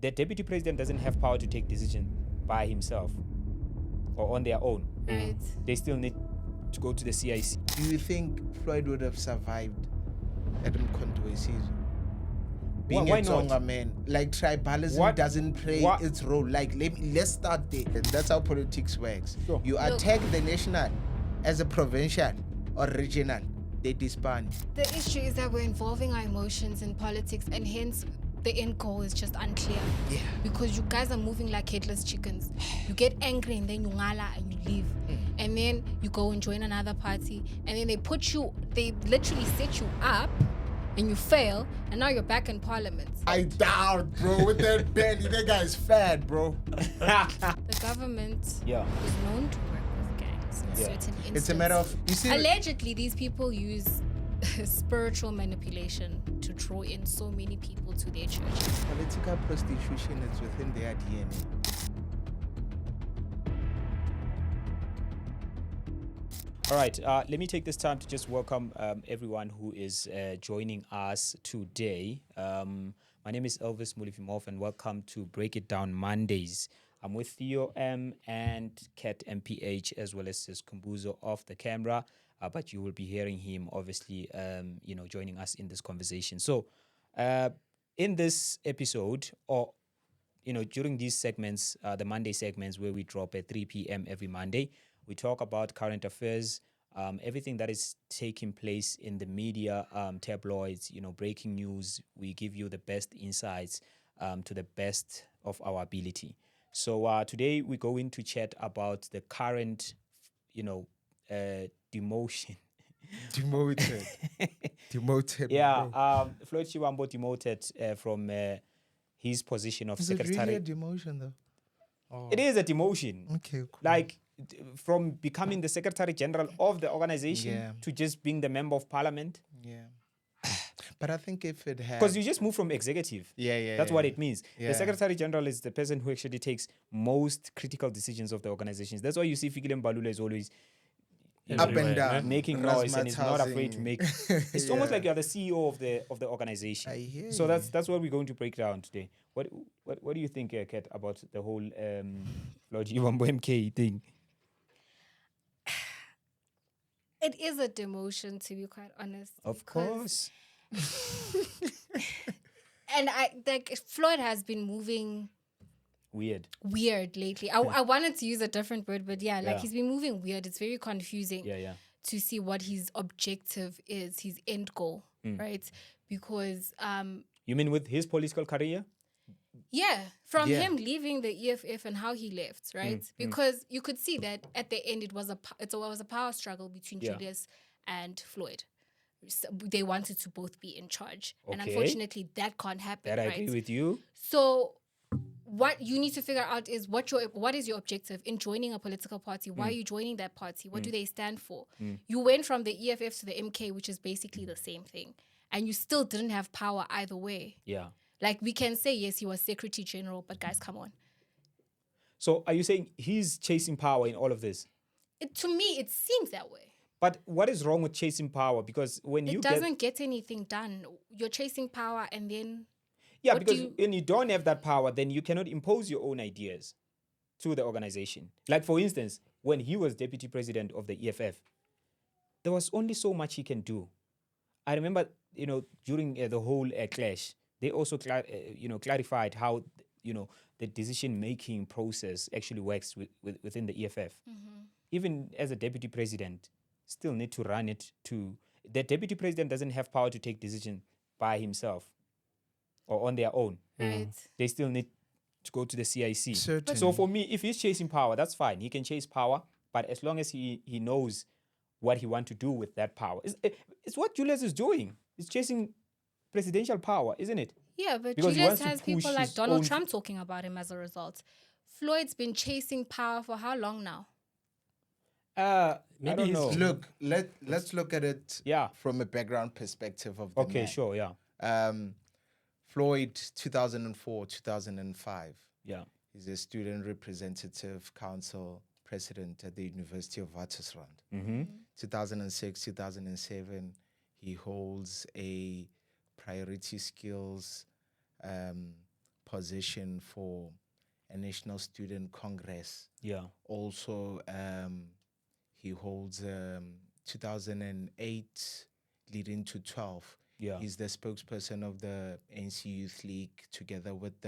the deputy president doesn't have power to take decisions by himself or on their own. Right. They still need to go to the CIC. Do you think Floyd would have survived Adam Contoy season? Being Why a not? Tsonga man, like tribalism doesn't play its role. Like let's start there. And that's how politics works. Sure. You attack the national as a provincial or regional, they disband. The issue is that we're involving our emotions in politics, and hence the end goal is just unclear. Yeah. Because you guys are moving like headless chickens. You get angry and then you ngala and you leave. And then you go and join another party, and then they literally set you up and you fail, and now you're back in Parliament. I doubt, bro, with that belly, that guy's fat, bro. The government is known to work with gangs in certain instances. It's a matter of, you see, allegedly, these people use spiritual manipulation to draw in so many people to their church. political prostitution is within their DNA. All right, let me take this time to just welcome everyone who is joining us today. My name is Elvis Mulifimov, and welcome to Break It Down Mondays. I'm with Theo M and Kat MPH, as well as Kumbuzo off the camera, but you will be hearing him, obviously, joining us in this conversation. So, in this episode, or during these segments, the Monday segments where we drop at 3 p.m. every Monday, we talk about current affairs, everything that is taking place in the media, tabloids, breaking news. We give you the best insights to the best of our ability. So today we're going to chat about the current, demotion. Demoted. Demoted. Yeah, Floyd Shivambu demoted from his position of Is secretary. it really a demotion, though? Oh. It is a demotion. Okay, cool. Like from becoming the secretary general of the organization to just being the member of parliament. Yeah. But I think if it had... Because you just move from executive. That's what it means. Yeah. The secretary general is the person who actually takes most critical decisions of the organizations. That's why you see Fikile Mbalula is always up and down, making noise, and is not afraid to make. It's almost like you're the CEO of the organization. I hear so you. that's what we're going to break down today. What do you think, Kat, about the whole Floyd Shivambu MK thing? It is a demotion, to be quite honest. Of course. And Floyd has been moving weird lately. I wanted to use a different word, but he's been moving weird. It's very confusing to see what his objective is, his end goal, right? Because you mean with his political career? From him leaving the EFF and how he left, right? Because you could see that at the end it was a power struggle between Julius and Floyd. So they wanted to both be in charge, and unfortunately that can't happen. That I agree with you. So what you need to figure out is what is your objective in joining a political party? Why are you joining that party? What do they stand for? You went from the EFF to the MK, which is basically the same thing, and you still didn't have power either way. Yeah. Like, we can say, yes, he was Secretary General, but guys, come on. So are you saying he's chasing power in all of this? To me, it seems that way. But what is wrong with chasing power? Because when it doesn't get anything done. You're chasing power and then... Yeah, because when you don't have that power, then you cannot impose your own ideas to the organization. Like, for instance, when he was deputy president of the EFF, there was only so much he can do. I remember, during the whole clash, they also clarified how the decision-making process actually works within the EFF. Even as a deputy president, still need to run it to... The deputy president doesn't have power to take decision by himself or on their own. Right. They still need to go to the CIC. Certainly. So for me, if he's chasing power, that's fine. He can chase power, but as long as he knows what he wants to do with that power. It's what Julius is doing. He's chasing presidential power, isn't it? Yeah, but Because Julius has people like Donald Trump talking about him as a result. Floyd's been chasing power for how long now? I don't know. Look, let's look at it from a background perspective of the man. Sure, Floyd, 2004, 2005. Yeah. He's a student representative council president at the University of Witwatersrand. 2006, 2007, he holds a priority skills position for a National Student Congress. Yeah. Also, he holds 2008 leading to 12. Yeah. He's the spokesperson of the ANC Youth League, together with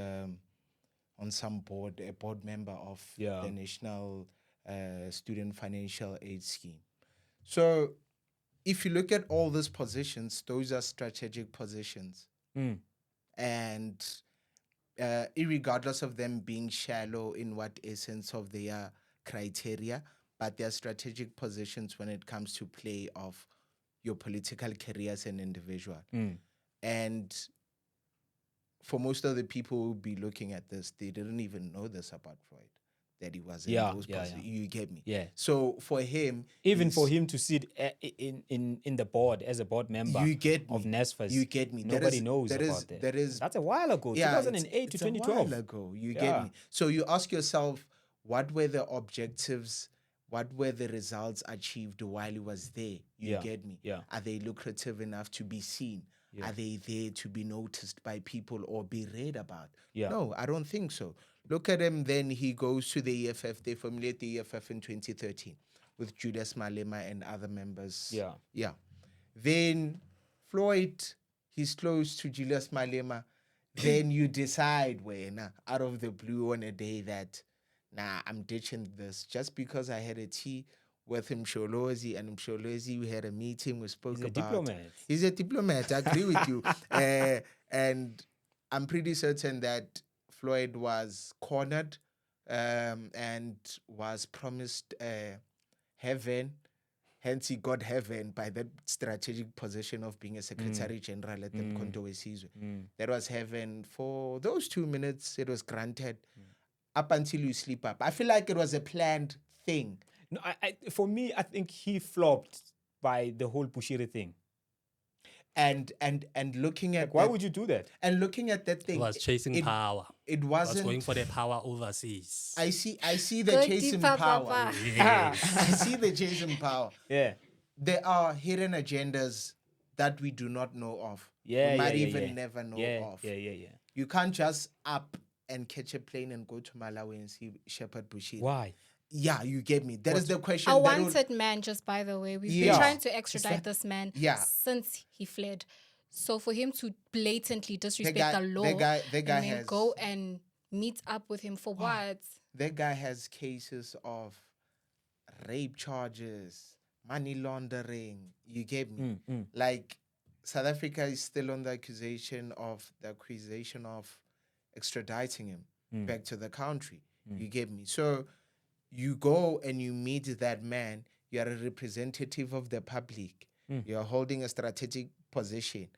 on some board, a board member of the National Student Financial Aid Scheme. So if you look at all these positions, those are strategic positions. And irregardless of them being shallow in what essence of their criteria, but they're strategic positions when it comes to play of your political career as an individual. And for most of the people who be looking at this, they didn't even know this about Floyd, that he was in those positions. You get me? Yeah. So for him, even for him to sit in the board as a board member of NSFAS, you get me. Nobody knows about that. That's a while ago, 2008 to 2012. A while ago, you get me. So you ask yourself, what were the objectives? What were the results achieved while he was there? You get me? Yeah. Are they lucrative enough to be seen? Are they there to be noticed by people or be read about? No, I don't think so. Look at him, then he goes to the EFF. They formulate the EFF in 2013 with Julius Malema and other members. Yeah. Then Floyd, he's close to Julius Malema. Then you decide, out of the blue on a day that, I'm ditching this just because I had a tea with Msholozi, and Msholozi, we had a meeting, we spoke about... He's a diplomat, I agree with you. And I'm pretty certain that Floyd was cornered and was promised heaven. Hence, he got heaven by that strategic position of being a Secretary General at the Mkhonto weSizwe. That was heaven. For those 2 minutes, it was granted up until you sleep up. I feel like it was a planned thing. No, for me, I think he flopped by the whole Bushiri thing. And looking at why would you do that? And looking at that thing, it was chasing power. It wasn't going for the power overseas. I see the chasing power. I see the chasing power. Yeah. There are hidden agendas that we do not know of. We might even never know of. Yeah. You can't just up and catch a plane and go to Malawi and see Shepherd Bushiri. Why? Yeah, you get me. That is the question. A wanted man, just by the way. We've been trying to extradite this man since he fled. So for him to blatantly disrespect the law and go and meet up with him for what? That guy has cases of rape charges, money laundering. You get me? Like, South Africa is still on the accusation of extraditing him back to the country. You get me? So you go and you meet that man. You are a representative of the public. You are holding a strategic position.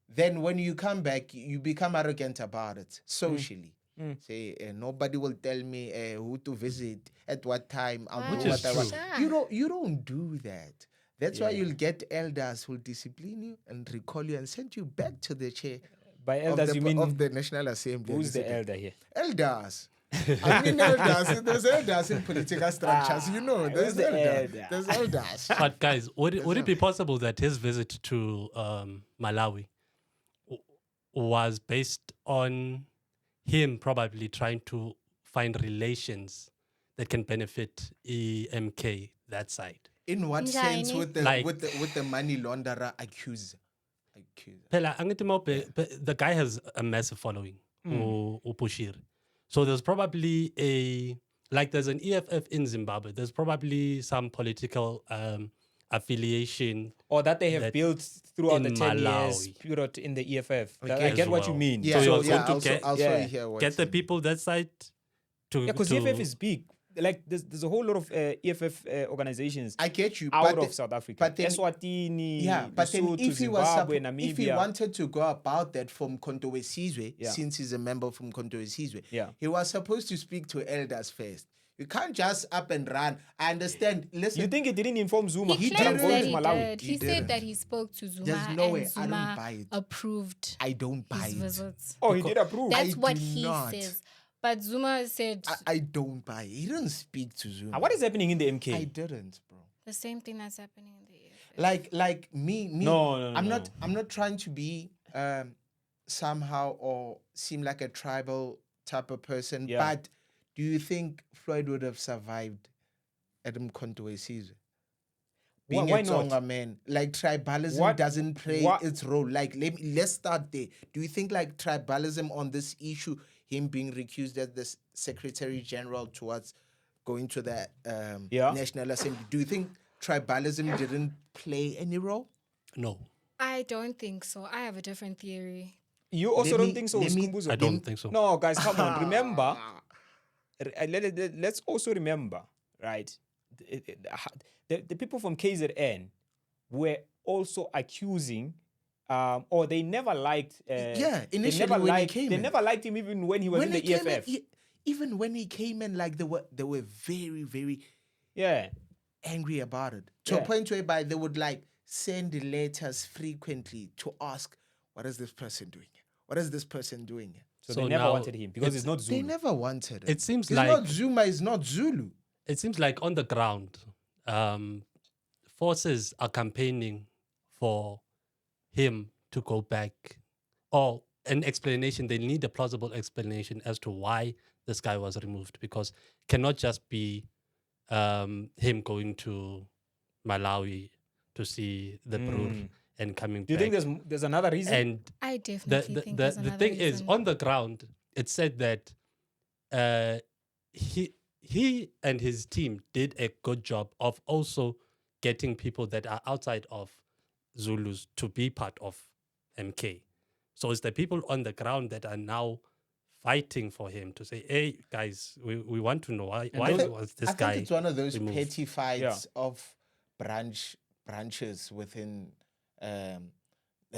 Then when you come back, you become arrogant about it socially. Say, nobody will tell me who to visit at what time. I'll do what I want. You don't do that. That's why you'll get elders who will discipline you and recall you and send you back to the chair. By elders, you mean of the National Assembly? Who's the elder here? Elders. I mean elders. There's elders in political structures. There's elders. There's elders. But guys, would it be possible that his visit to Malawi was based on him probably trying to find relations that can benefit EMK, that side? In what sense? With the money launderer accuser? The guy has a massive following, Bushiri. So there's probably there's an EFF in Zimbabwe. There's probably some political affiliation. Or that they have built throughout the 10 years period in the EFF. I get what you mean. Yeah, so you're going to get the people that side to... because EFF is big. Like there's a whole lot of EFF organizations. I get you, out of South Africa. But then, Eswatini, but then if Zimbabwe, Namibia. If he wanted to go about that from Mkhonto weSizwe, since he's a member from Mkhonto weSizwe, he was supposed to speak to elders first. You can't just up and run. I understand. Listen, you think he didn't inform Zuma? He claims that he did. He said that he spoke to Zuma. There's no way. Zuma I don't buy it. Approved. I don't buy his it. Visits. Oh, he did approve. That's what he says. But Zuma said... I don't buy it. He didn't speak to Zuma. What is happening in the MK? I didn't, bro. The same thing that's happening in the EFF. Like me. No. I'm not trying to be somehow or seem like a tribal type of person. Yeah. But do you think Floyd would have survived Adam Kontowe season? Being Why a not? Tsonga man, like tribalism What- doesn't play what- its role. Like let's start there. Do you think like tribalism on this issue, him being recused as the Secretary General towards going to the National Assembly, do you think tribalism didn't play any role? No, I don't think so. I have a different theory. You also Let don't me- think so, let me- Skumbuzo? I don't think so. No, guys, come on. Remember, let's also remember, right? The people from KZN were also accusing, or they never liked. Initially they never when he liked, came they in. never liked him even when he was in the he came EFF. even when he came in, like they were very, very Yeah. angry about it. To a point whereby they would like send letters frequently to ask, what is this person doing? What is this person doing? So, So they never now wanted him because it's not They Zulu. never wanted it. It seems He's like- not Zuma, is not Zulu. it seems like on the ground, forces are campaigning for him to go back, or an explanation. They need a plausible explanation as to why this guy was removed, because cannot just be him going to Malawi to see the brood and coming Do you back. think there's another reason? And I definitely think there's the another thing is, reason. on the ground, it said that he and his team did a good job of also getting people that are outside of Zulus to be part of MK. So it's the people on the ground that are now fighting for him to say, hey, guys, we want to know why those- was this I guy think it's one of those removed? petty fights of branches within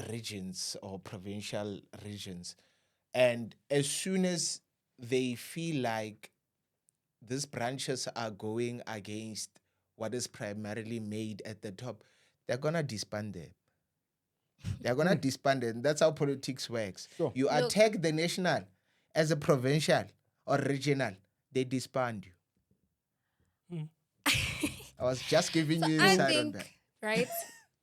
regions or provincial regions. And as soon as they feel like these branches are going against what is primarily made at the top, they're going to disband them. They're going to disband it. And that's how politics works. Sure. You Look. attack the national as a provincial or regional, they disband you. I was just giving you I insight on think, that. right,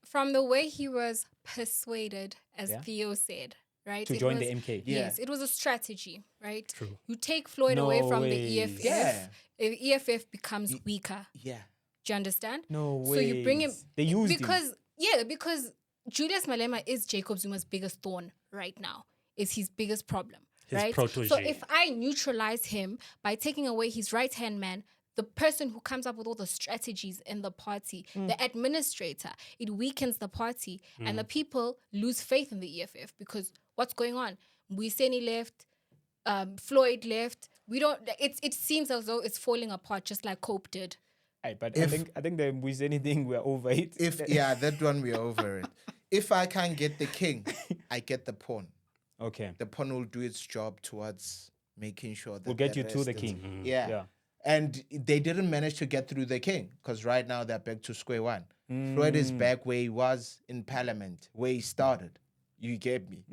from the way he was persuaded, as Yeah. Theo said, right? To it join was- the MK. Yeah. Yes, it was a strategy, right? True. You take Floyd away No from ways. the EFF, Yeah. EFF becomes weaker. Yeah. Do you understand? No So you bring him ways. They used him. because Julius Malema is Jacob Zuma's biggest thorn right now. Is his biggest problem, His right? protege. So if I neutralize him by taking away his right hand man, the person who comes up with all the strategies in the party, the administrator, it weakens the party, and the people lose faith in the EFF because what's going on? Mbuiseni left, Floyd left. We don't. It seems as though it's falling apart, just like Cope did. Aye, but I think the with anything we're over it. That one we're over it. If I can't get the king, I get the pawn. Okay. The pawn will do its job towards making sure that We'll get the you to rest the is- king. Yeah. Yeah. And they didn't manage to get through the king because right now they're back to square one. Floyd is back where he was in Parliament, where he started. You get me?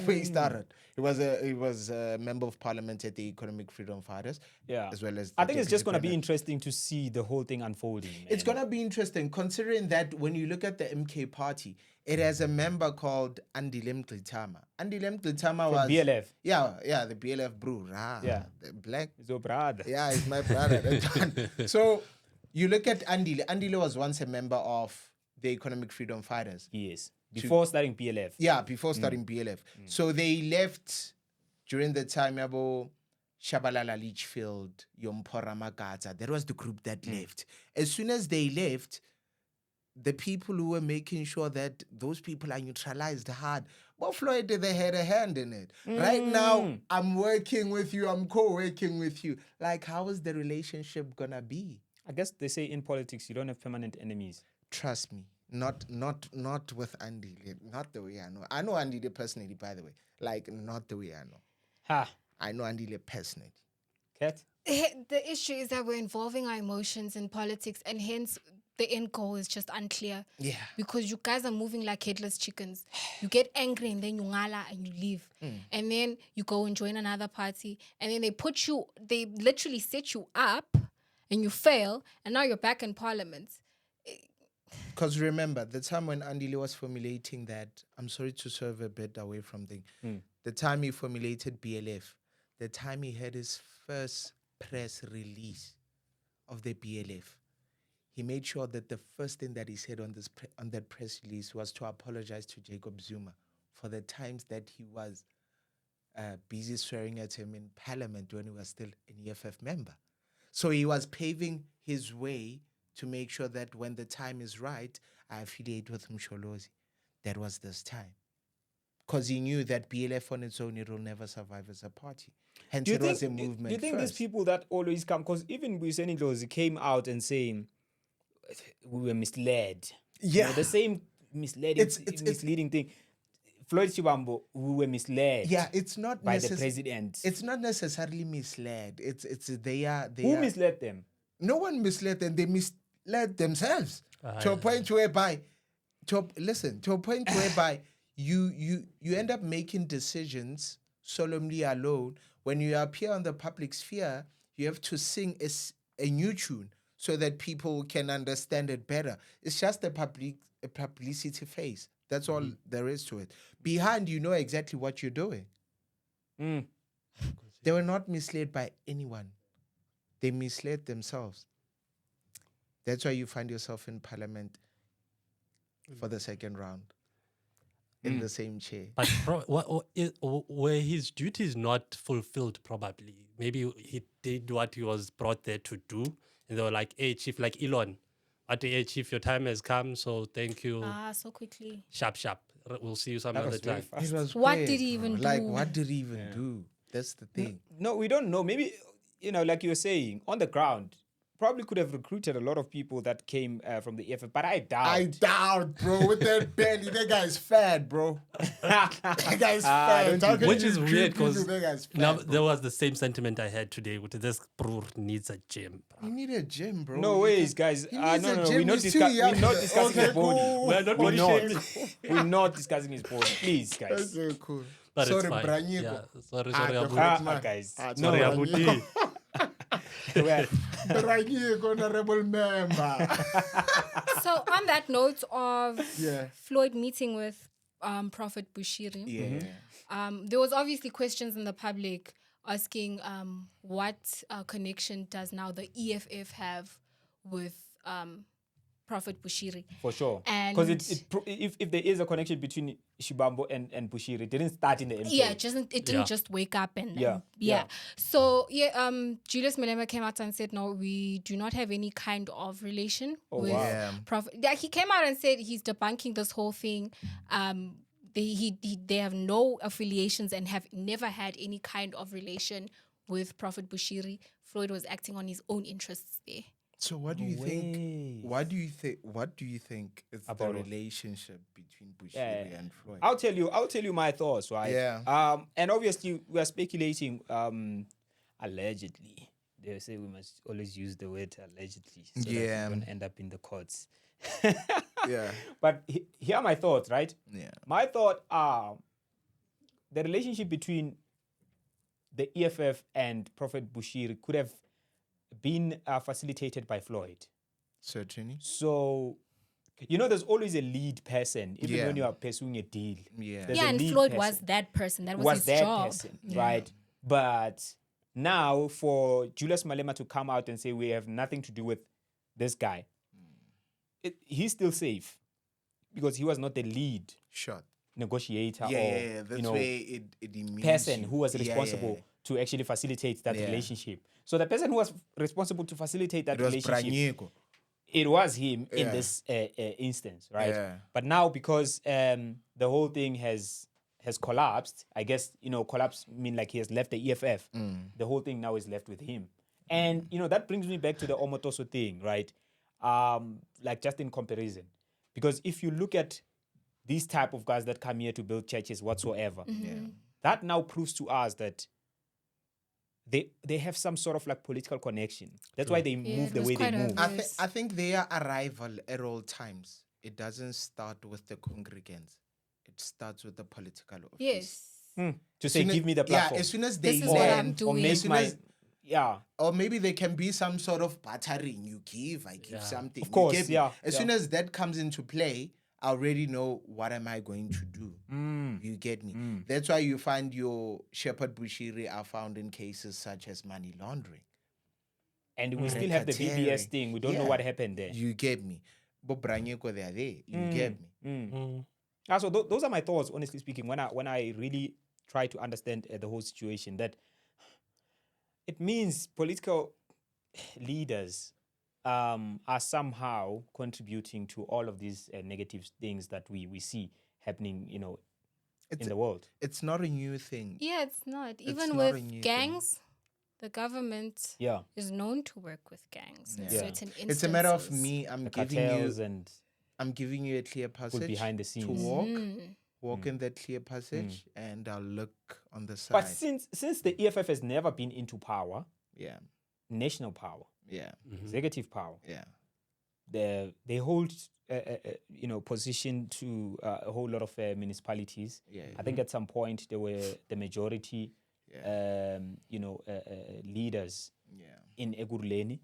Where he started. He was a member of Parliament at the Economic Freedom Fighters. Yeah. As well as I the think it's Deputy just going to be Premier. interesting to see the whole thing unfolding. It's man. going to be interesting considering that when you look at the MK party, it has a member called Andile Mgxitama. Andile Mgxitama was... BLF. Yeah, the BLF bro. Yeah. The black... So, brother. Yeah, he's my brother. That's one. So you look at Andile. Andile was once a member of the Economic Freedom Fighters. Yes. Before starting PLF. Yeah, before starting BLF. So they left during the time about Shabalala Litchfield, Yompora Magaza. That was the group that left. As soon as they left, the people who were making sure that those people are neutralized hard. Well, Floyd, they had a hand in it. Right now, I'm working with you. I'm co-working with you. Like, how is the relationship gonna be? I guess they say in politics you don't have permanent enemies. Trust me. Not with Andy. Not the way I know. I know Andy personally, by the way. Like, not the way I know. Ha. I know Andy personally. Cat? The issue is that we're involving our emotions in politics, and hence the end goal is just unclear. Yeah. Because you guys are moving like headless chickens. You get angry and then you ngala and you leave. And then you go and join another party. And then they literally set you up and you fail. And now you're back in parliament. Because remember, the time when Andile was formulating that, I'm sorry to serve a bit away from thing, the time he formulated BLF, the time he had his first press release of the BLF, he made sure that the first thing that he said on that press release was to apologize to Jacob Zuma for the times that he was busy swearing at him in Parliament when he was still an EFF member. So he was paving his way to make sure that when the time is right, I affiliate with Msholozi. That was this time. Because he knew that BLF on its own, it will never survive as a party. Hence, it was a movement. Do you think these people that always come, because even Buseni Ndlozi came out and saying we were misled. Yeah. The same misleading thing. Floyd Shivambu, we were misled. Yeah, it's not by the president. It's not necessarily misled. Who misled them? No one misled them. They misled themselves to a point whereby, you end up making decisions solemnly alone. When you appear on the public sphere, you have to sing a new tune so that people can understand it better. It's just a publicity phase. That's all there is to it. Behind, you know exactly what you're doing. They were not misled by anyone. They misled themselves. That's why you find yourself in Parliament for the second round in the same chair. But were his duties not fulfilled, probably? Maybe he did what he was brought there to do. And they were like, hey, Chief, like Elon. Hey, Chief, your time has come, so thank you. So quickly. Sharp. We'll see you some other time. What did he even do? Like, what did he even do? That's the thing. No, we don't know. Maybe, like you were saying, on the ground, probably could have recruited a lot of people that came from the EFF, but I doubt. Bro. With that belly, that guy's fat, bro. That guy's fat. Which is weird because now there was the same sentiment I had today with this bro needs a gym. You need a gym, bro. No ways, guys. No. We're not discussing his body. We're not body shaming. We're not discussing his body. Please, guys. That's so cool. But sorry, it's fine. Branyiko. Yeah. Sorry, Guys. Sorry, Abuti. Honorable member. So on that note of Floyd meeting with Prophet Bushiri, there was obviously questions in the public asking what connection does now the EFF have with Prophet Bushiri. For sure. Because if there is a connection between Shivambu and Bushiri, it didn't start in the MK. Yeah, it didn't just wake up and So Julius Malema came out and said, no, we do not have any kind of relation with Prophet. Yeah, he came out and said he's debunking this whole thing. They have no affiliations and have never had any kind of relation with Prophet Bushiri. Floyd was acting on his own interests there. So what do you think? What do you think is the relationship between Bushiri and Floyd? I'll tell you my thoughts, right? Yeah. And obviously we are speculating allegedly. They say we must always use the word allegedly so that we don't end up in the courts. But here are my thoughts, right? Yeah. My thought are the relationship between the EFF and Prophet Bushiri could have been facilitated by Floyd. Certainly. So, there's always a lead person, even when you are pursuing a deal. Yeah. And Floyd was that person. That was his job. Person, right? But now for Julius Malema to come out and say we have nothing to do with this guy, he's still safe because he was not the lead negotiator or that's where it person who was responsible to actually facilitate that relationship. So the person who was responsible to facilitate that relationship, it was him in this instance, right? Yeah. But now because the whole thing has collapsed, I guess, collapse mean like he has left the EFF. The whole thing now is left with him. And, that brings me back to the Omotoso thing, right? Like just in comparison. Because if you look at these type of guys that come here to build churches whatsoever, that now proves to us that they have some sort of like political connection. That's why they move the way they move. I think their arrival at all times, it doesn't start with the congregants. It starts with the political office. Yes. To say, give me the platform. Yeah, as soon as they this is what I'm doing. Or maybe there can be some sort of bartering. You give, I give something. Of course, As soon as that comes into play, I already know what am I going to do. You get me? That's why you find your Shepherd Bushiri are found in cases such as money laundering. And we still have the VBS thing. We don't know what happened there. You get me? But Branyeko, they are there. You get me? So those are my thoughts, honestly speaking, when I really try to understand the whole situation, that it means political leaders are somehow contributing to all of these negative things that we see happening, in the world. It's not a new thing. Yeah, it's not. Even not with a new gangs, the government is known to work with gangs in certain instances. It's a matter of me. I'm giving you a clear passage behind the scenes to walk in that clear passage, and I'll look on the side. But since the EFF has never been into power, national power, executive power, they hold position to a whole lot of municipalities. I think at some point they were the majority leaders in Ekurhuleni,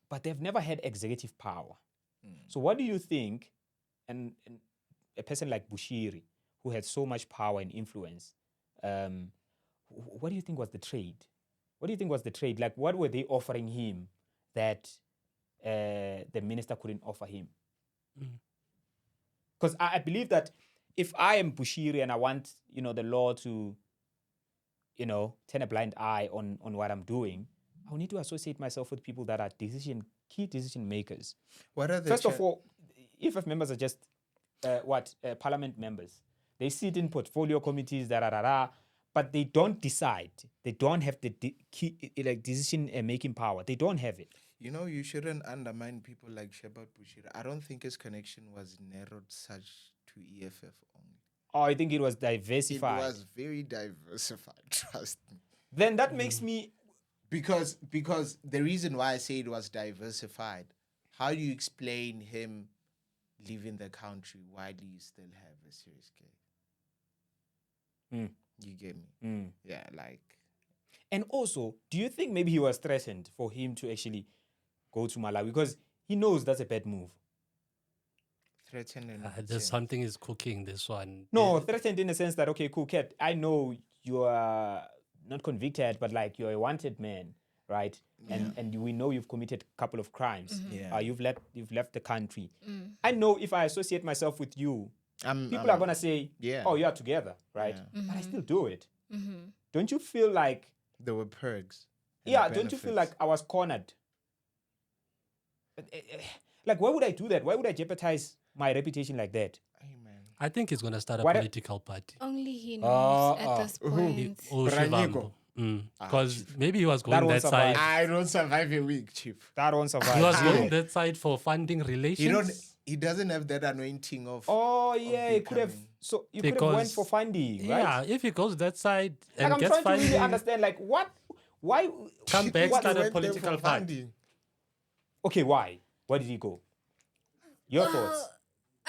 but they've never had executive power. So what do you think, and a person like Bushiri, who had so much power and influence, what do you think was the trade? What do you think was the trade? Like, what were they offering him that the minister couldn't offer him? Because I believe that if I am Bushiri and I want, the law to, turn a blind eye on what I'm doing, I'll need to associate myself with people that are key decision makers. First of all, EFF members are just parliament members. They sit in portfolio committees, but they don't decide. They don't have the key decision making power. They don't have it. You shouldn't undermine people like Shepherd Bushiri. I don't think his connection was narrowed such to EFF only. Oh, I think it was diversified. It was very diversified, trust me. Then that makes me... Because the reason why I say it was diversified, how do you explain him leaving the country while you still have a serious case? You get me? Yeah, like... And also, do you think maybe he was threatened for him to actually go to Malawi? Because he knows that's a bad move. Threatened there's something is cooking, this one. No, threatened in the sense that, okay, cool, Kat, I know you are not convicted, but like you're a wanted man, right? And we know you've committed a couple of crimes. You've left the country. I know if I associate myself with you, people are gonna say, "Oh, you are together, right?" But I still do it. Don't you feel like there were perks? Don't you feel like I was cornered? Like, why would I do that? Why would I jeopardize my reputation like that? I think he's going to start a political party. Only he knows at this point. Shivambu. Because maybe he was going that side. I don't survive a week, Chief. That won't survive. He was going that side for funding relations. He doesn't have that anointing of... Oh, yeah, he could have... So you could have went for funding, right? Yeah, if he goes that side and I'm gets trying funding... to really understand, like, what... Why... Come back, start a political party. Okay, why? Why did he go? Your thoughts?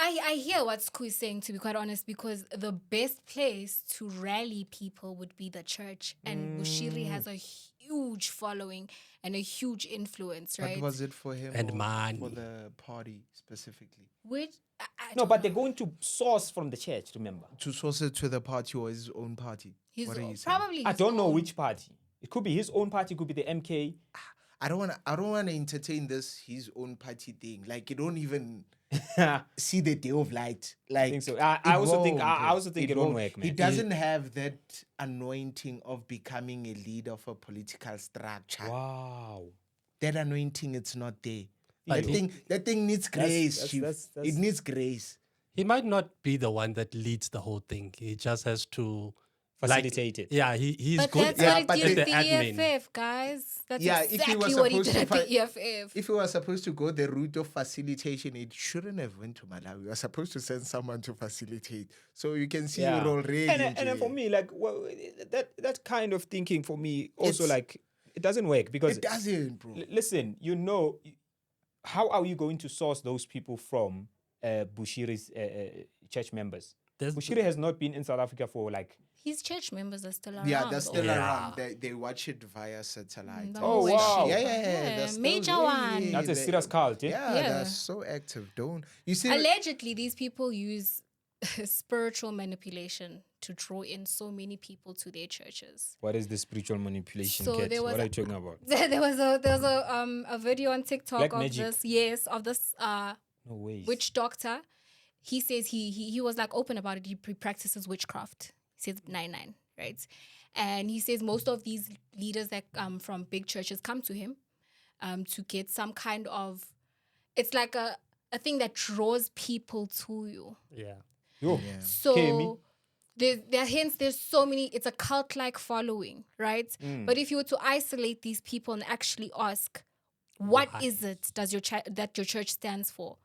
I hear what Sku is saying, to be quite honest, because the best place to rally people would be the church. And Bushiri has a huge following and a huge influence, right? But was it for him and or for the party specifically? No, but they're going to source from the church, remember? To source it to the party or his own party? What are you saying? Probably I don't know which party. It could be his own party, it could be the MK. I don't want to entertain his own party thing. Like, you don't even see the day of light. Like, I think so. I also think it won't work, man. He doesn't have that anointing of becoming a leader of a political structure. Wow. That anointing, it's not there. That thing needs grace, Chief. It needs grace. He might not be the one that leads the whole thing. He just has to facilitate it. Yeah, he's but good. That's what it did the admin. EFF, guys. That's if exactly he was what he supposed did to at the EFF. If he was supposed to go the route of facilitation, it shouldn't have went to Malawi. We were supposed to send someone to facilitate. So you can see you're already. And then for me, like, well, that kind of thinking for me also, like, it doesn't work because it doesn't, bro. Listen, how are you going to source those people from Bushiri's church members? Bushiri has not been in South Africa for like his church members are still around. Yeah, they're still Yeah. around. They watch it via satellite. The Oh, whole wow. shit. Yeah. They're still, Major one. That's a serious cult, eh? Yeah, Yeah. they're so active. Don't you see? Allegedly, these people use spiritual manipulation to draw in so many people to their churches. What is the spiritual manipulation, So Kat? there was What are you talking about? There was a video on TikTok Black of magic. this No ways. witch doctor. He says he was like open about it. He practices witchcraft. He says 9, right? And he says most of these leaders that from big churches come to him to get some kind of, it's like a thing that draws people to you. Yeah. Yo. Yeah. So there's so many, it's a cult-like following, right? But if you were to isolate these people and actually ask, what is it does that your church stands for?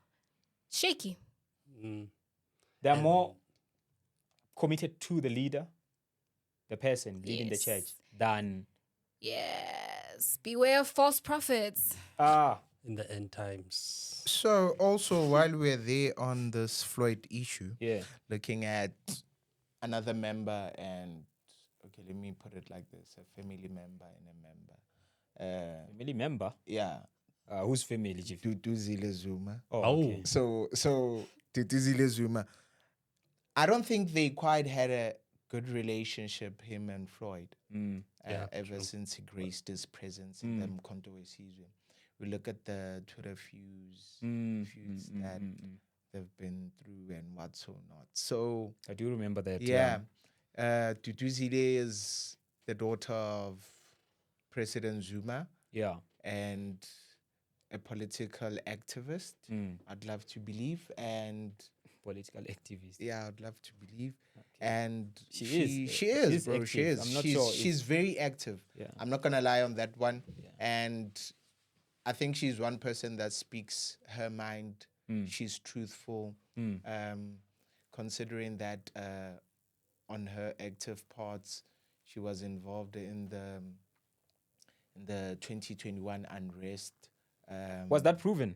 Shaky. They're more committed to the leader, the person leading the Yes. church, than Yes. Beware of false prophets. In the end times. So also while we're there on this Floyd issue, yeah. looking at another member and okay, let me put it like this: a family member and a member. Family member. Yeah, Whose family? Chief? Duduzile Zuma. Oh, okay. So Duduzile Zuma, I don't think they quite had a good relationship, him and Floyd, ever since he graced his presence in them controversies. We look at the Twitter feuds that they've been through and what's or not. So I do remember that. yeah, Duduzile is the daughter of President Zuma Yeah. and a political activist. I'd love to believe, and Political activist. yeah, I'd love to believe. And She she is is, bro. active. She is. I'm not sure if- She's very active. Yeah. I'm not gonna lie on that one. Yeah. And I think she's one person that speaks her mind. She's truthful. Considering that on her active parts, she was involved in the 2021 unrest. Was that proven?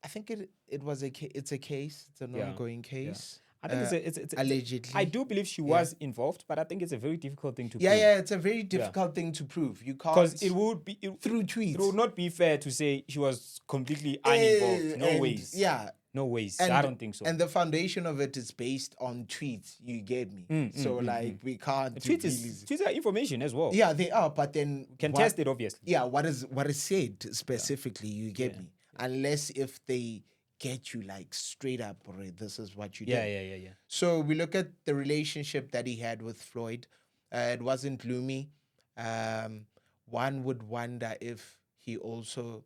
I think it was it's a case. It's an Yeah. ongoing case. I think it's allegedly. I do believe she was involved, but I think it's a very difficult thing to prove. Yeah, it's a very difficult thing to prove. You can't Because it would be through tweets. It would not be fair to say she was completely uninvolved. No And ways. Yeah. No ways. And, I don't think so. And the foundation of it is based on tweets. You get me? So we can't. Tweets are information as well. Yeah, they are. But then You can test it, obviously. Yeah, what is said specifically? You get me? Unless if they get you like straight up, or this is what you did. Yeah. So we look at the relationship that he had with Floyd. It wasn't gloomy. One would wonder if he also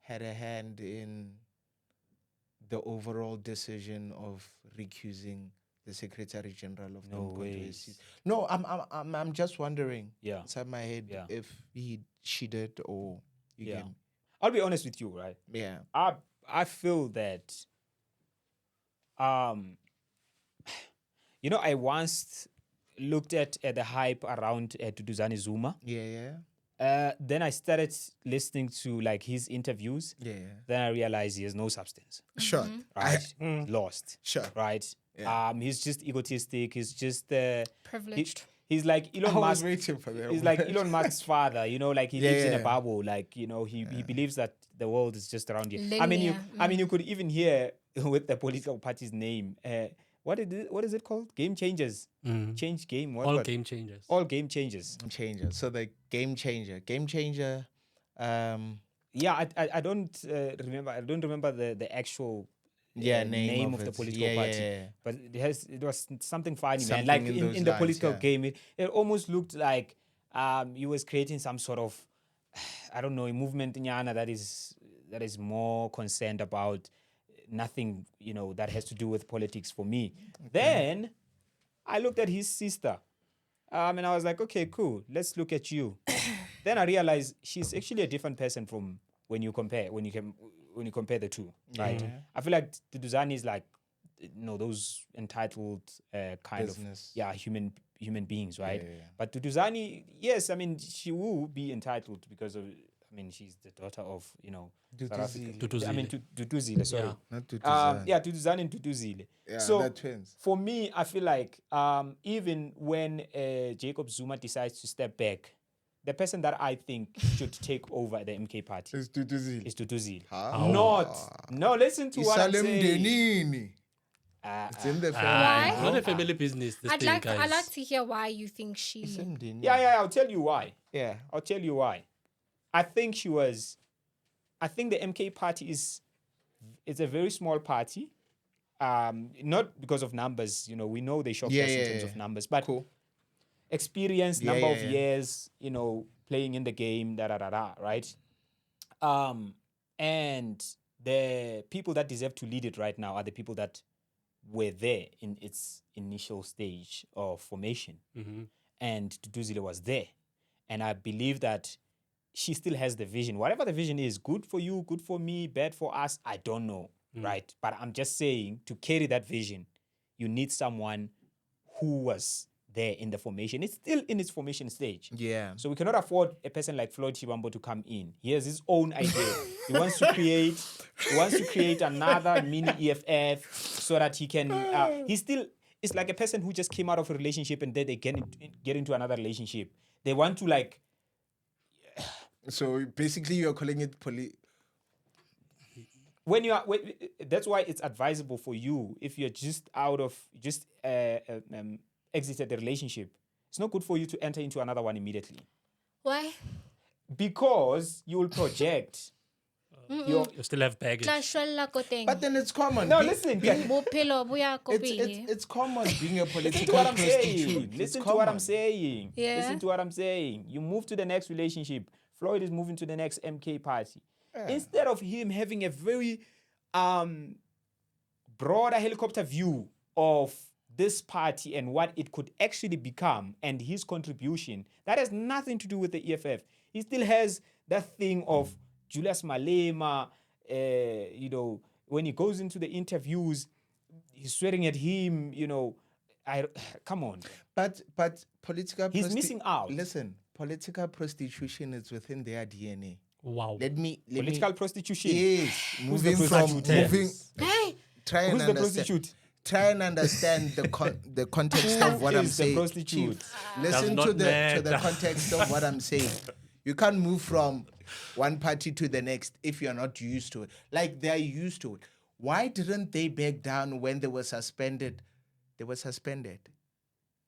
had a hand in the overall decision of recusing the Secretary General of No the ways. No, I'm just wondering Yeah. inside my head if she did or you Yeah. get me? I'll be honest with you, right? Yeah. I feel that I once looked at the hype around Duduzile Zuma. Yeah. Then I started listening to like his interviews. Yeah. Then I realized he has no substance. Sure. Right? Lost. Sure. Right? Yeah. He's just egotistic. He's just Privileged. He's like Elon I was Musk. waiting for that. He's like Elon Musk's father, like he lives in a Yeah. bubble. Like, he believes that the world is just around you. Linear. You could even hear with the political party's name. What is it called? Game changers. Change game. What? Game changers. All game changers. Game changer. So the game changer. Yeah, I don't remember. I don't remember the actual name of the it. political Yeah, party. yeah. But it was something funny, man. Something Like in those in the lines, political yeah. game, it almost looked like he was creating some sort of, I don't know, a movement in Yana that is more concerned about nothing, that has to do with politics for me. Okay. Then I looked at his sister, and I was like, okay, cool. Let's look at you. Then I realized she's actually a different person from when you compare the two, right? I feel like Duduzile is like, those entitled kind Business. of human beings, right? Yeah. But Duduzile, yes, I mean, she will be entitled because of I mean, she's the daughter of, South Duduzile. African. I mean, Duduzile, sorry. Yeah. Not Duduzile. Duduzane and Duduzile. Yeah, So they're twins. for me, I feel like even when Jacob Zuma decides to step back, the person that I think should take over the MK party It's Duduzile. is Duduzile. Ah. No, listen to what I'm Isalem saying. Denini. It's in the family. Why? It's not a family business, this I'd thing, like guys. to hear why you think she. Isalem Denini. Yeah, I'll tell you why. Yeah. I'll tell you why. I think the MK party it's a very small party. Not because of numbers, we know they shocked us in terms of numbers, but Cool. experience, number of years, playing in the game, right? And the people that deserve to lead it right now are the people that were there in its initial stage of formation. Mm-hmm. And Duduzile was there. And I believe that she still has the vision. Whatever the vision is, good for you, good for me, bad for us, I don't know, right? But I'm just saying, to carry that vision, you need someone who was there in the formation. It's still in its formation stage. Yeah. So we cannot afford a person like Floyd Shivambu to come in. He has his own idea. He wants to create another mini EFF so that he can. It's like a person who just came out of a relationship and then they get into another relationship. They want to So basically, you're calling it that's why it's advisable for you, if you're exited the relationship, it's not good for you to enter into another one immediately, Why? because you will project You still have baggage. But then it's common. no listen It's common being a listen political to what I'm prostitute. saying. It's Listen to what I'm common. saying. Yeah. Listen to what I'm saying. You move to the next relationship. Floyd is moving to the next MK party. Instead of him having a very broader helicopter view of this party and what it could actually become and his contribution, that has nothing to do with the EFF. He still has that thing of Julius Malema, when he goes into the interviews, he's swearing at him, come on. But political He's missing out. Listen, political prostitution is within their DNA. Wow. Political prostitution. Yes. Who's the Moving from prostitute? Hey, try and Who's the understand. prostitute? Try and understand the context of what I'm is the saying. prostitute? Chief, listen Does to not the matter. context of what I'm saying. You can't move from one party to the next if you're not used to it. Like they're used to it. Why didn't they back down when they were suspended? They were suspended.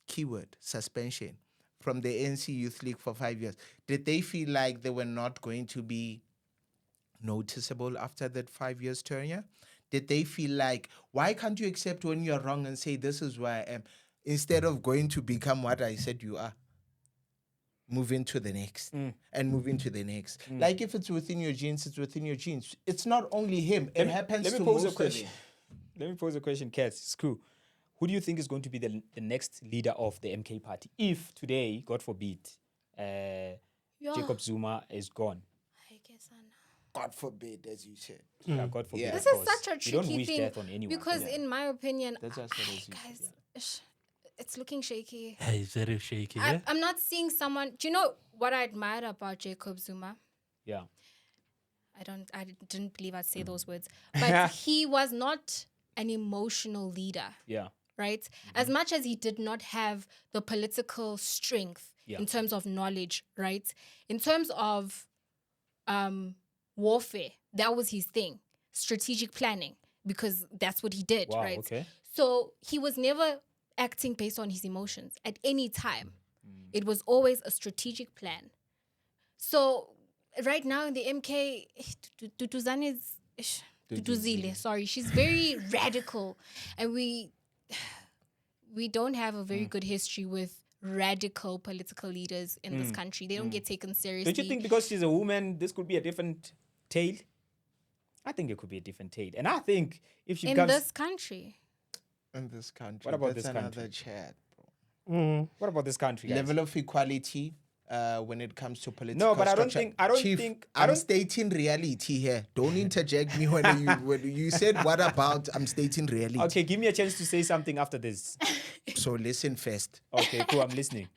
Keyword, suspension. From the ANC Youth League for 5 years. Did they feel like they were not going to be noticeable after that 5 years tenure? Did they feel like, why can't you accept when you're wrong and say, this is where I am, instead of going to become what I said you are? Moving to the next and moving to the next. Like if it's within your genes, it's within your genes. It's not only him. It happens Let me to pose most a question. of them. Let me pose a question, Kat. Screw. Who do you think is going to be the next leader of the MK party? If today, God forbid, Jacob Zuma is gone. I guess I know. God forbid, as you said. Yeah, God forbid. Yeah. of This is course. such a You don't tricky wish thing death on anyone. because, in my opinion, That's just what it is, guys, it's looking shaky. Hey, it's very shaky. Eh? I'm not seeing someone. Do you know what I admired about Jacob Zuma? Yeah. I didn't believe I'd say those words, but he was not an emotional leader. Yeah. Right? As much as he did not have the political strength in terms of knowledge, right? In terms of warfare, that was his thing. Strategic planning, because that's what he did, Wow, right? okay. So he was never acting based on his emotions at any time. It was always a strategic plan. So right now in the MK, Duduzile, sorry, she's very radical, and we don't have a very good history with radical political leaders in this country. They don't get taken seriously. Don't you think because she's a woman, this could be a different tale? I think it could be a different tale. And I think if she in becomes... this country? In this country. What about that's this another country? chat, bro. What about this country, guys? Level of equality when it comes to political No, but I don't structure. think... Chief, I I'm don't stating reality here. Don't interject me when you said what about I'm stating reality. Okay, give me a chance to say something after this. So listen first. Okay, cool, I'm listening.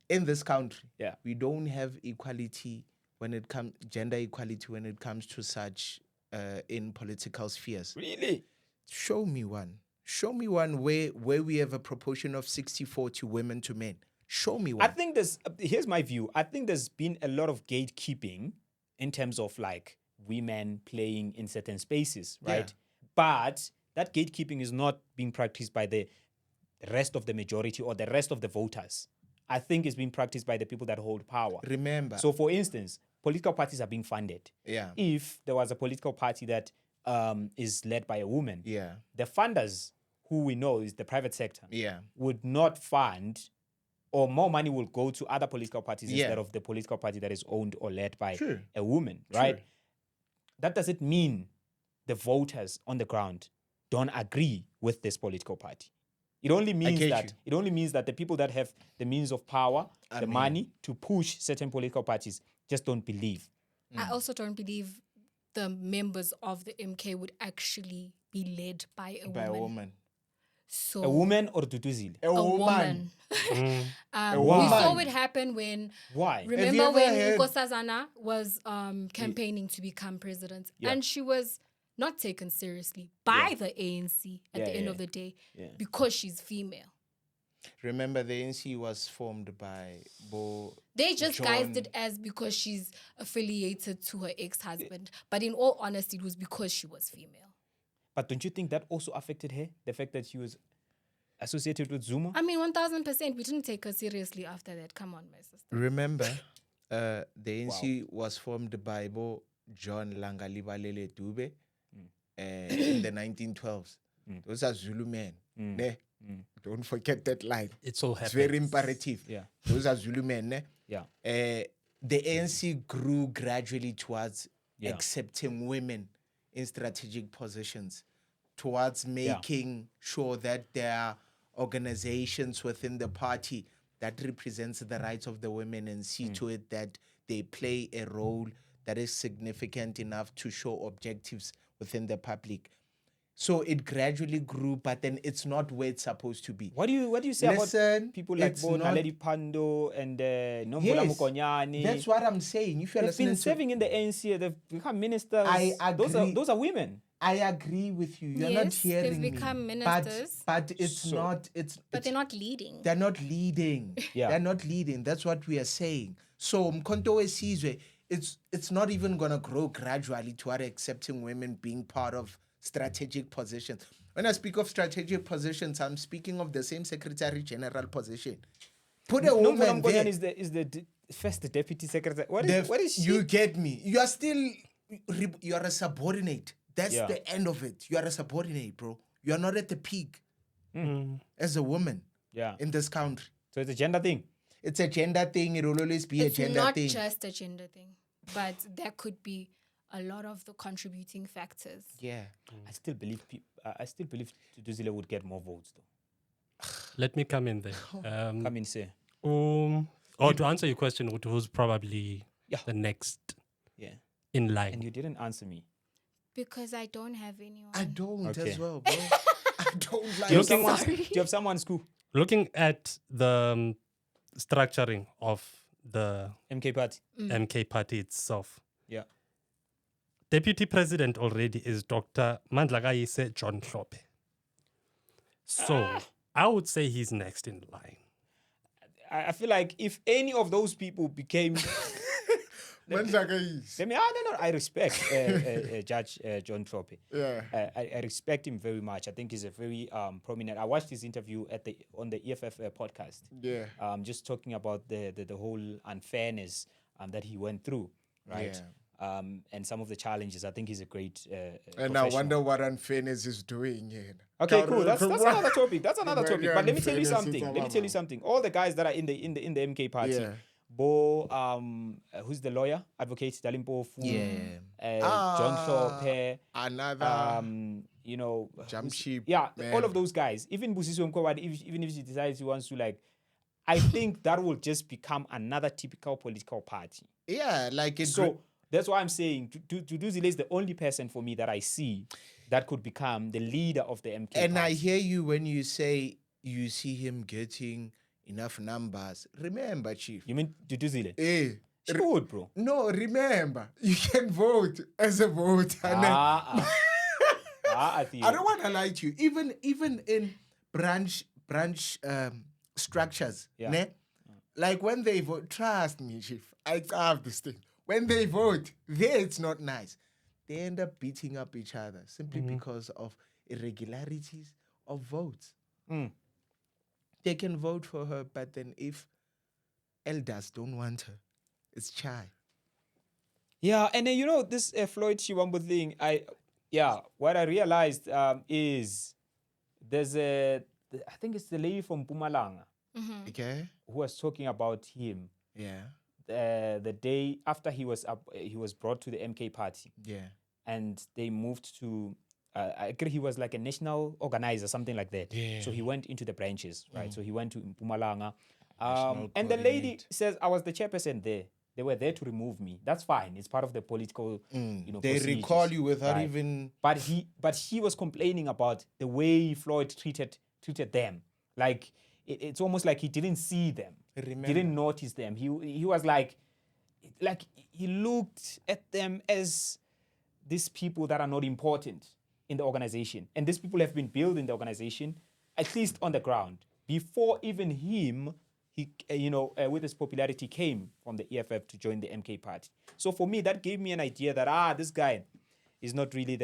In this country, Yeah. we don't have equality when it comes gender equality when it comes to such in political spheres. Really? Show me one. Show me one where we have a proportion of 60-40 women to men. Show me one. I think here's my view. I think there's been a lot of gatekeeping in terms of like women playing in certain spaces, right? Yeah. But that gatekeeping is not being practiced by the rest of the majority or the rest of the voters. I think it's being practiced by the people that hold power. Remember. So, for instance, political parties are being funded. Yeah. If there was a political party that is led by a woman, Yeah. the funders, who we know is the private sector, Yeah. would not fund, or more money will go to other political parties Yeah. instead of the political party that is owned or led by True. a woman, right? That doesn't mean the voters on the ground don't agree with this political party. It only means that the people that have the means of power, the money to push certain political parties just don't believe. I also don't believe the members of the MK would actually be led by a woman. So A woman or Duduzile? a woman. We saw it happen when. Why? Remember when Nkosazana was campaigning to become president, and she was not taken seriously by the ANC at the end of the day because she's female. Remember, the ANC was formed by They just guised it as because she's affiliated to her ex-husband. But in all honesty, it was because she was female. But don't you think that also affected her? The fact that she was associated with Zuma? I mean, 1000%. We didn't take her seriously after that. Come on, my sister. Remember, the ANC was formed by John Langalibalele Dube in the 1912s. Those are Zulu men. Ne? Don't forget that line. It so happens. It's very imperative. Yeah. Those are Zulu men. Ne? Yeah. The ANC grew gradually towards accepting women in strategic positions, towards making sure that there are organizations within the party that represents the rights of the women and see to it that they play a role that is significant enough to show objectives within the public. So it gradually grew, but then it's not where it's supposed to be. What do you say about people like Naledi Pando and Nomvula Mukonyane? That's what I'm saying. If you're They've been serving in the ANC, they've become ministers. I agree. Those are women. I agree with you. You're not hearing they've become me. ministers. But it's not. But they're not leading. They're not leading. They're not leading. That's what we are saying. So Mkhonto Wesizwe, it's not even gonna grow gradually toward accepting women being part of strategic positions. When I speak of strategic positions, I'm speaking of the same Secretary General position. Put a woman there. Is the first deputy secretary. What is she? You get me. You are a subordinate. That's the end of it. You are a subordinate, bro. You are not at the peak as a woman in this country. So it's a gender thing. It's a gender thing. It will always be a gender thing. It's not just a gender thing, but there could be a lot of the contributing factors. Yeah. I still believe Duduzile would get more votes, though. Let me come in there. Come in, sir. To answer your question, who's probably the next in line? And you didn't answer me. Because I don't have anyone. I don't as well, bro. I don't like do you have someone in school? Looking at the structuring of the MK party. MK party itself. Yeah. Deputy President already is Dr. Mandlakayise John Hlophe. So I would say he's next in line. I feel like if any of those people became... I respect Judge John Hlophe. Yeah. I respect him very much. I think he's a very prominent... I watched his interview on the EFF podcast. Yeah. Just talking about the whole unfairness that he went through, right? Yeah. And some of the challenges. I think he's a great and I wonder what unfairness is doing here. Okay, cool. That's another topic. That's another topic. But let me tell you something. All the guys that are in the MK party, who's the lawyer? Advocate Dalimpo Fu, John Hlophe, another Jamship. All of those guys. Even Busisi Mkwawadi, even if he decides he wants to I think that will just become another typical political party. Yeah, that's why I'm saying Duduzile is the only person for me that I see that could become the leader of the MK And party. I hear you when you say you see him getting enough numbers. Remember, Chief. You mean Duduzile? She would, bro. No, remember, you can vote as a voter. I don't want to lie to you. Even in branch structures, ne? Like when they vote, trust me, Chief, I have this thing. When they vote, there it's not nice. They end up beating up each other simply because of irregularities of votes. They can vote for her, but then if elders don't want her, it's chai. Yeah, and then this Floyd Shivambu thing. What I realized is there's I think it's the lady from Mpumalanga, Okay. who was talking about him. Yeah. The day after he was brought to the MK party. Yeah. And they moved to. I agree. He was like a national organizer, something like that. Yeah. So he went into the branches, right? So he went to Mpumalanga. National And the lady coordinate. says, I was the chairperson there. They were there to remove me. That's fine. It's part of the political, They procedures, recall you without right? even. But she was complaining about the way Floyd treated them. Like it's almost like he didn't see them. Remember. Didn't notice them. He was like he looked at them as these people that are not important in the organization. And these people have been building the organization, at least on the ground, before even him, with his popularity, came from the EFF to join the MK party. So for me, that gave me an idea that, this guy is not really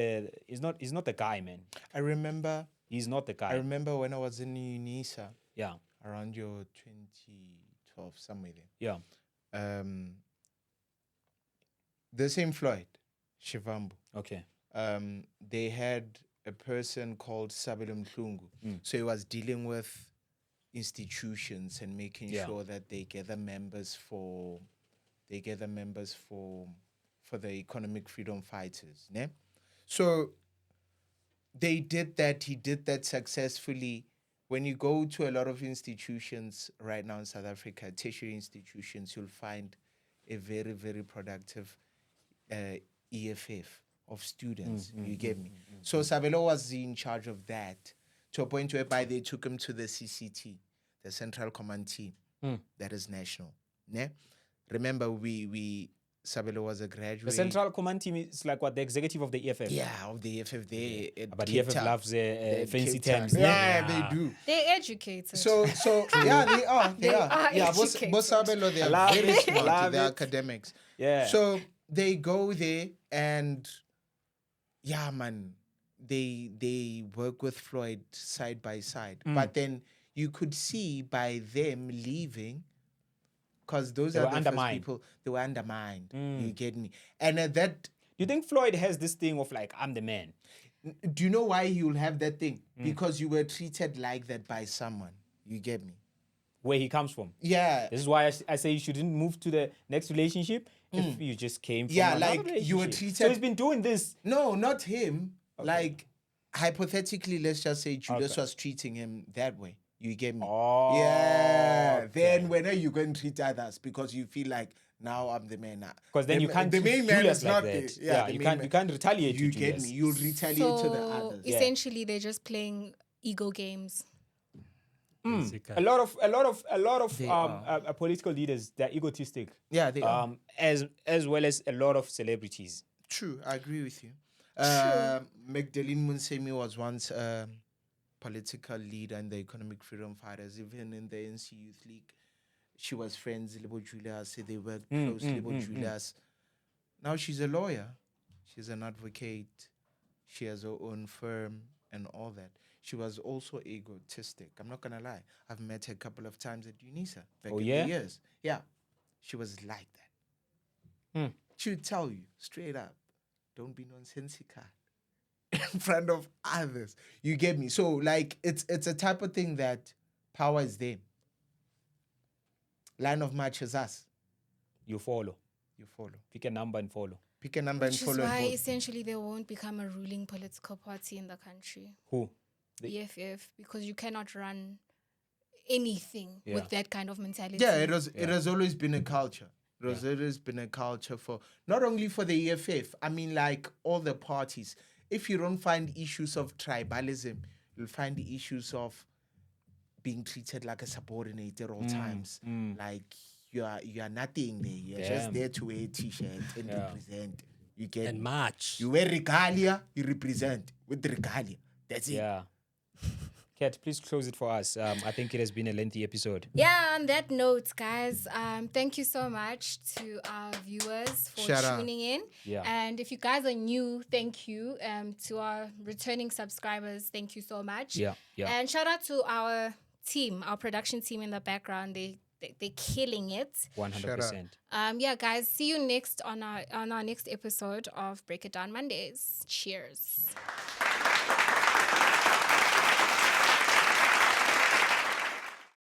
he's not the guy, man. I remember. He's not the guy. I remember when I was in UNISA. Yeah. Around your 2012, somewhere there. Yeah. The same Floyd Shivambu. Okay. They had a person called Sabelo Mhlungu. So he was dealing with institutions and making sure that they gather members for the economic freedom fighters. Ne? So they did that. He did that successfully. When you go to a lot of institutions right now in South Africa, tertiary institutions, you'll find a very, very productive EFF of students. You get me? So Sabelo was in charge of that to a point whereby they took him to the CCT, the Central Command Team, that is national. Ne? Remember, Sabelo was a graduate. The Central Command Team is like what, the executive of the EFF? Yeah, of the EFF. But EFF loves fancy terms. Yeah, they do. They're educated. So yeah, they are. They are. Yeah, educated. Sabelo, they are very smart. They're academics. Yeah. So they go there and yeah, man, they work with Floyd side by side. But then you could see by them leaving, because those are the first people, they were undermined. You get me? And that... Do you think Floyd has this thing of like, I'm the man? Do you know why he will have that thing? Because you were treated like that by someone. You get me? Where he comes from. Yeah. This is why I say you shouldn't move to the next relationship if you just came from another relationship. You were treated... So he's been doing this. No, not him. Okay. Like, hypothetically, let's just say Julius was treating him that way. You get me? Oh. Yeah. Okay. Then when are you going to treat others? Because you feel like, now I'm the man. Because then you can't the main man is like not that. there. Yeah, you can't retaliate to You Julius. get me? You'll retaliate to the others. Essentially, they're just playing ego games. A lot of political leaders, they're egotistic. Yeah, they are. As well as a lot of celebrities. True, I agree with you. Magdalene Munsemi was once political leader in the Economic Freedom Fighters, even in the NC Youth League. She was friends with Lebo Julius, they worked closely with Julius. Now she's a lawyer. She's an advocate. She has her own firm and all that. She was also egotistic. I'm not going to lie. I've met her a couple of times at UNISA back in the years. Yeah. She was like that. She would tell you straight up, don't be nonsensical in front of others. You get me? So, like, it's a type of thing that power is them. Line of march is us. You follow. Pick a number and follow. Pick a number and follow. Which is why essentially they won't become a ruling political party in the country. Who? The EFF, because you cannot run anything with that kind of mentality. Yeah, it has always been a culture. It has always been a culture for, not only for the EFF, I mean, like all the parties. If you don't find issues of tribalism, you'll find the issues of being treated like a subordinate at all times. Like you are nothing there. You're just there to wear a t-shirt and represent. You get And march. You wear regalia, you represent with the regalia. That's it. Yeah. Kat, please close it for us. I think it has been a lengthy episode. Yeah, on that note, guys, thank you so much to our viewers for tuning in. Yeah. And if you guys are new, thank you. To our returning subscribers, thank you so much. Yeah. And shout out to our team, our production team in the background. They're killing it. 100%. Yeah, guys, see you next on our next episode of Break It Down Mondays. Cheers.